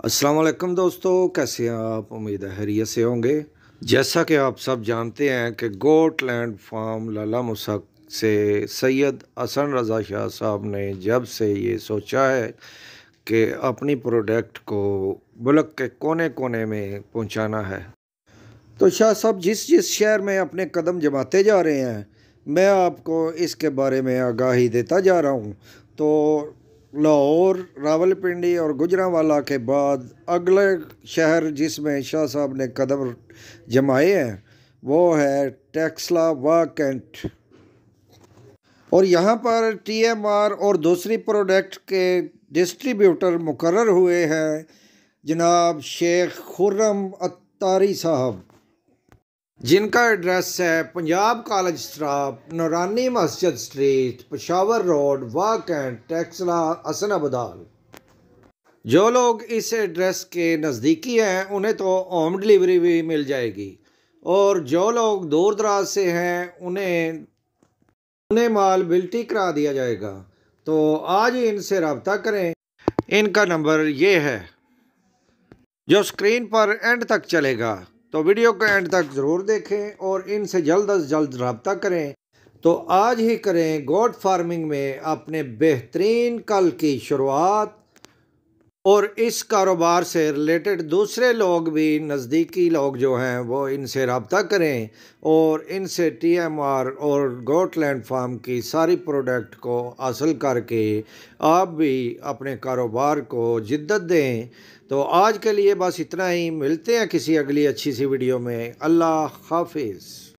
अस्सलाम वालेकुम दोस्तों, कैसे हैं आप? उम्मीद है खैरियत से होंगे। जैसा कि आप सब जानते हैं कि गोट लैंड फार्म लाला मुसक से सैयद हसन रज़ा शाह साहब ने जब से ये सोचा है कि अपनी प्रोडक्ट को मुल्क के कोने कोने में पहुंचाना है, तो शाह साहब जिस जिस शहर में अपने कदम जमाते जा रहे हैं, मैं आपको इसके बारे में आगाही देता जा रहा हूँ। तो लाहौर, रावलपिंडी और गुजरांवाला के बाद अगले शहर जिसमें शाह साहब ने कदम जमाए हैं वो है टेक्सला व कैंट। और यहाँ पर टीएमआर और दूसरी प्रोडक्ट के डिस्ट्रीब्यूटर मुकर्रर हुए हैं जनाब शेख खुर्रम अत्तारी साहब, जिनका एड्रेस है पंजाब कॉलेज स्ट्राप, नूरानी मस्जिद स्ट्रीट, पेशावर रोड, वाकैंट, टेक्सला, हसन अब्दाल। जो लोग इस एड्रेस के नज़दीकी हैं उन्हें तो होम डिलीवरी भी मिल जाएगी, और जो लोग दूर दराज से हैं उन्हें उन्हें माल बिल्टी करा दिया जाएगा। तो आज ही इनसे रब्ता करें। इनका नंबर ये है जो स्क्रीन पर एंड तक चलेगा, तो वीडियो को एंड तक ज़रूर देखें और इनसे जल्द अज जल्द रब्ता करें। तो आज ही करें गोट फार्मिंग में अपने बेहतरीन कल की शुरुआत, और इस कारोबार से रिलेटेड दूसरे लोग भी, नज़दीकी लोग जो हैं वो इनसे रब्ता करें और इनसे टीएमआर और गोटलैंड फार्म की सारी प्रोडक्ट को हासिल करके आप भी अपने कारोबार को जिद्दत दें। तो आज के लिए बस इतना ही, मिलते हैं किसी अगली अच्छी सी वीडियो में। अल्लाह हाफिज़।